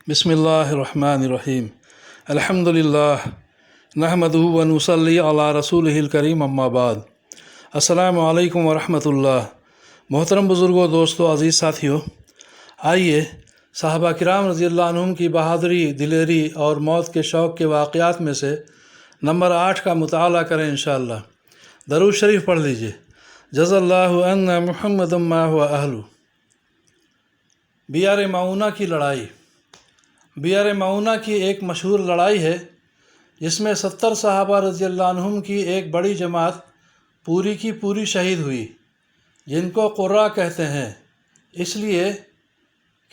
बिस्मिल्लाहिर्रहमानिर्रहीम अल्हम्दुलिल्लाह नहमदुहु व नुसल्ली अला रसूलिहिल करीम अम्मा बाद। अस्सलामु अलैकुम व रहमतुल्लाह। मोहतरम बुज़ुर्गों, दोस्तों, अज़ीज़ साथियों, आइए सहाबा किराम रज़ियल्लाहु अन्हुम की बहादुरी, दिलेरी और मौत के शौक़ के वाक़यात में से नंबर 8 का मुताला करें इंशाअल्लाह। दरूद शरीफ पढ़ लीजिए। जज़ल्लाहु अन्ना मुहम्मदम मा हुवा अहलु। बियार मऊना की लड़ाई। बियार मऊना की एक मशहूर लड़ाई है जिसमें 70 सहाबा रज़ियल्लाहु अन्हुम की एक बड़ी जमात पूरी की पूरी शहीद हुई, जिनको क़ुर्रा कहते हैं, इसलिए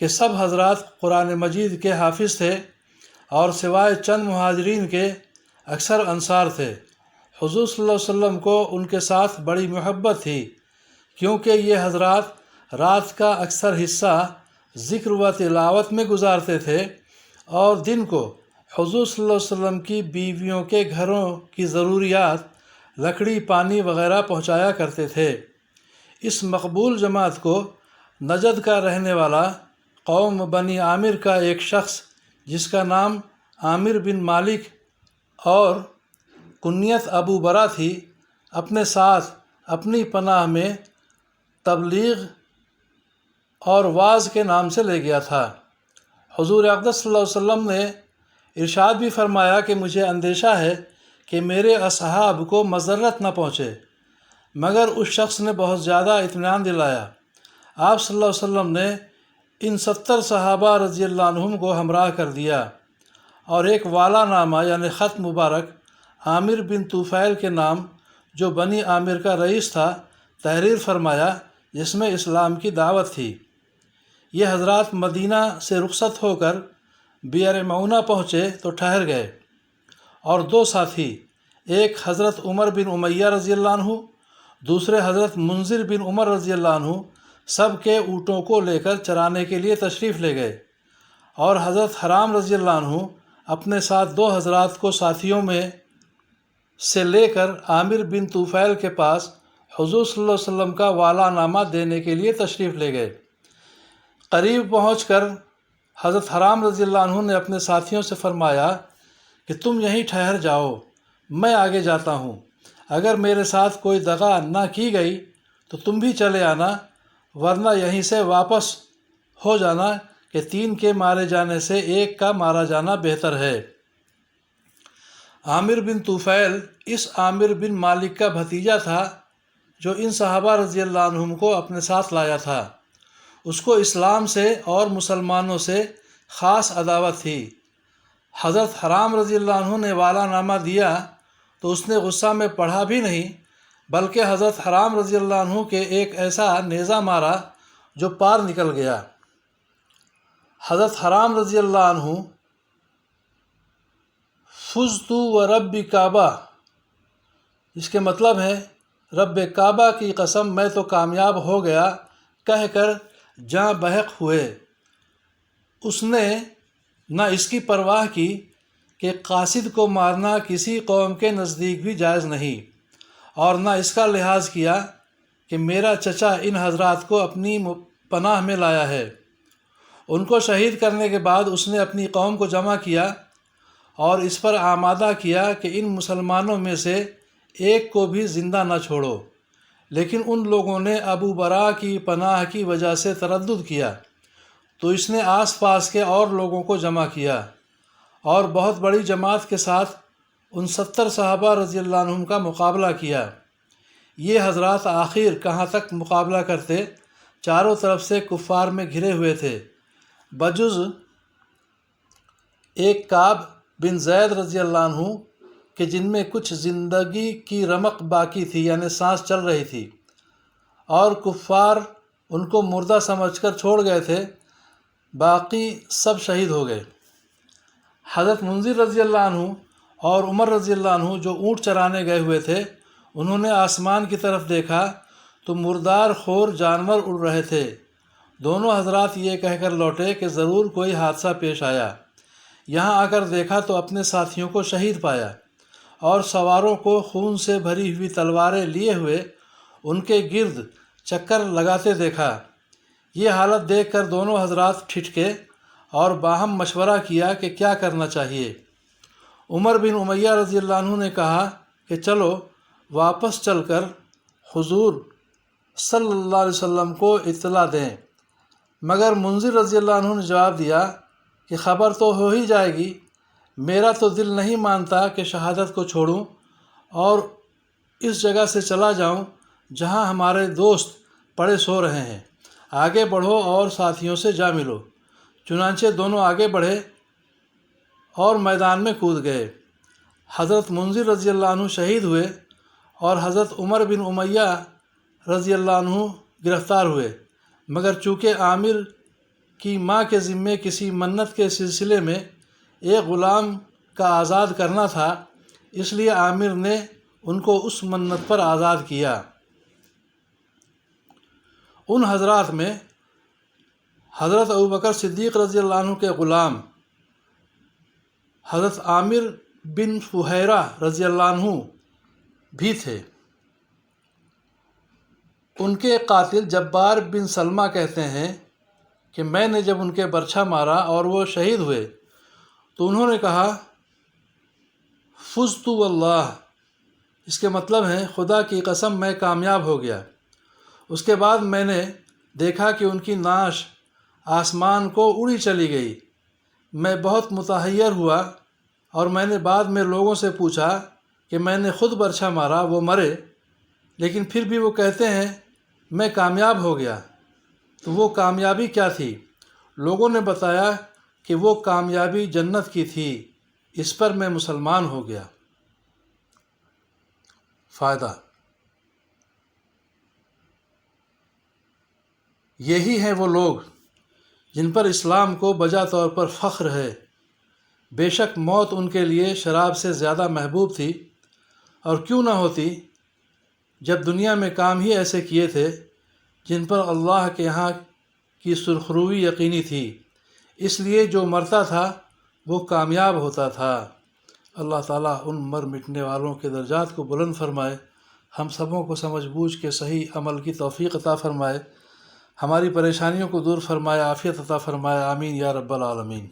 कि सब हज़रात कुरान मजीद के हाफिज़ थे और सिवाय चंद मुहाजिरीन के अक्सर अंसार थे। हुज़ूर सल्लल्लाहु अलैहि वसल्लम को उनके साथ बड़ी मोहब्बत थी, क्योंकि ये हज़रात रात का अक्सर हिस्सा ज़िक्र व तिलावत में गुजारते थे और दिन को हुज़ूर सल्लल्लाहु अलैहि वसल्लम की बीवियों के घरों की ज़रूरियात, लकड़ी, पानी वग़ैरह पहुँचाया करते थे। इस मकबूल जमात को नजद का रहने वाला कौम बनी आमिर का एक शख्स, जिसका नाम आमिर बिन मालिक और कुन्यत अबू बरा थी, अपने साथ अपनी पनाह में तबलीग और वाज़ के नाम से ले गया था। हुज़ूर अक़दस सल्लल्लाहु अलैहि वसल्लम ने इरशाद भी फरमाया कि मुझे अंदेशा है कि मेरे असहाब को मज़रत न पहुँचे, मगर उस शख्स ने बहुत ज़्यादा इत्मीनान दिलाया। आप सल्लल्लाहु अलैहि वसल्लम ने इन 70 सहाबा रज़ियल्लाहु अन्हुम को हमराह कर दिया और एक वालानामा यानी ख़त मुबारक आमिर बिन तुफ़ैल के नाम, जो बनी आमिर का रईस था, तहरीर फरमाया, जिसमें इस्लाम की दावत थी। ये हज़रात मदीना से रुखसत होकर बियार मऊना पहुँचे तो ठहर गए और दो साथी, एक हज़रत उमर बिन उमैया रज़ियल्लाहु अन्हु, दूसरे हज़रत मुंज़िर बिन उमर रज़ियल्लाहु अन्हु, सब के ऊँटों को लेकर चराने के लिए तशरीफ़ ले गए और हज़रत हराम रज़ियल्लाहु अन्हु अपने साथ दो हज़रात को साथियों में से लेकर आमिर बिन तुफ़ैल के पास हुज़ूर सल्लल्लाहु अलैहि वसल्लम का वालानामा देने के लिए तशरीफ़ ले गए। करीब पहुंचकर हज़रत हराम रज़ियल्लाहु अन्हु ने अपने साथियों से फरमाया कि तुम यहीं ठहर जाओ, मैं आगे जाता हूँ। अगर मेरे साथ कोई दगा ना की गई तो तुम भी चले आना, वरना यहीं से वापस हो जाना कि 3 के मारे जाने से 1 का मारा जाना बेहतर है। आमिर बिन तुफ़ैल इस आमिर बिन मालिक का भतीजा था जो इन सहाबा रज़ियल्लाहु अन्हुम को अपने साथ लाया था। उसको इस्लाम से और मुसलमानों से ख़ास अदावत थी। हज़रत हराम रज़ियल्लाहु अन्हु ने वालानामा दिया तो उसने गुस्सा में पढ़ा भी नहीं, बल्कि हज़रत हराम रज़ियल्लाहु अन्हु के एक ऐसा नेज़ा मारा जो पार निकल गया। हज़रत हराम रज़ियल्लाहु अन्हु फुज़तु व रब्बि काबा, इसके मतलब है रब्ब काबा की कसम, मैं तो कामयाब हो गया, कहकर जाँ बहक हुए। उसने न इसकी परवाह की कि कासिद को मारना किसी कौम के नज़दीक भी जायज़ नहीं, और न इसका लिहाज किया कि मेरा चचा इन हज़रात को अपनी पनाह में लाया है। उनको शहीद करने के बाद उसने अपनी कौम को जमा किया और इस पर आमादा किया कि इन मुसलमानों में से एक को भी ज़िंदा न छोड़ो। लेकिन उन लोगों ने अबू बरा की पनाह की वजह से तरद्दुद किया, तो इसने आस पास के और लोगों को जमा किया और बहुत बड़ी जमात के साथ उन 70 सहाबा रज़ियल्लाहु अन्हुम का मुकाबला किया। ये हज़रात आखिर कहाँ तक मुकाबला करते, चारों तरफ से कुफ़ार में घिरे हुए थे, बजुज़ एक काब बिन ज़ैद रज़ियल्लाहु अन्हु कि जिनमें कुछ ज़िंदगी की रमक बाकी थी, यानी सांस चल रही थी, और कुफ़ार उनको मुर्दा समझकर छोड़ गए थे। बाकी सब शहीद हो गए। हज़रत मुंज़िर रज़ियल्लाहु अन्हु और उमर रज़ियल्लाहु अन्हु जो ऊँट चराने गए हुए थे, उन्होंने आसमान की तरफ देखा तो मुर्दार खोर जानवर उड़ रहे थे। दोनों हज़रात ये कहकर लौटे कि ज़रूर कोई हादसा पेश आया। यहाँ आकर देखा तो अपने साथियों को शहीद पाया और सवारों को खून से भरी हुई तलवारें लिए हुए उनके गिर्द चक्कर लगाते देखा। ये हालत देखकर दोनों हज़रात ठिठके اور باہم مشورہ کیا کہ کیا کرنا چاہیے۔ عمر بن امیہ رضی اللہ عنہ نے کہا کہ چلو واپس چل کر حضور صلی اللہ علیہ وسلم کو اطلاع دیں، مگر منذر رضی اللہ عنہ نے جواب دیا کہ خبر تو ہو ہی جائے گی، میرا تو دل نہیں مانتا کہ شہادت کو چھوڑوں اور اس جگہ سے چلا جاؤں جہاں ہمارے دوست پڑے سو رہے ہیں، آگے بڑھو اور ساتھیوں سے جا ملو۔ چنانچہ دونوں آگے بڑھے اور میدان میں کود گئے۔ حضرت منذر رضی اللہ عنہ شہید ہوئے اور حضرت عمر بن امیہ رضی اللہ عنہ گرفتار ہوئے، مگر چونکہ عامر کی ماں کے ذمے کسی منت کے سلسلے میں ایک غلام کا آزاد کرنا تھا، اس لیے عامر نے ان کو اس منت پر آزاد کیا۔ ان حضرات میں حضرت ابوبکر صدیق رضی اللہ عنہ کے غلام حضرت عامر بن فہیرہ رضی اللہ عنہ بھی تھے۔ ان کے قاتل جبار بن سلمہ کہتے ہیں کہ میں نے جب ان کے برچھا مارا اور وہ شہید ہوئے تو انہوں نے کہا فزت واللہ، اس کے مطلب ہے خدا کی قسم میں کامیاب ہو گیا۔ اس کے بعد میں نے دیکھا کہ ان کی نعش آسمان کو اڑی چلی گئی۔ میں بہت متحیر ہوا اور میں نے بعد میں لوگوں سے پوچھا کہ میں نے خود برچھا مارا، وہ مرے لیکن پھر بھی وہ کہتے ہیں میں کامیاب ہو گیا۔ تو وہ کامیابی کیا تھی؟ لوگوں نے بتایا کہ وہ کامیابی جنت کی تھی۔ اس پر میں مسلمان ہو گیا۔ فائدہ: یہی ہیں وہ لوگ جن پر اسلام کو بجا طور پر فخر ہے۔ بے شک موت ان کے لیے شراب سے زیادہ محبوب تھی، اور کیوں نہ ہوتی جب دنیا میں کام ہی ایسے کیے تھے جن پر اللہ کے ہاں کی سرخروئی یقینی تھی، اس لیے جو مرتا تھا وہ کامیاب ہوتا تھا۔ اللہ تعالیٰ ان مر مٹنے والوں کے درجات کو بلند فرمائے، ہم سبوں کو سمجھ بوجھ کے صحیح عمل کی توفیق عطا فرمائے، ہماری پریشانیوں کو دور فرمائے، عافیت عطا فرمائے، آمین یا رب العالمین۔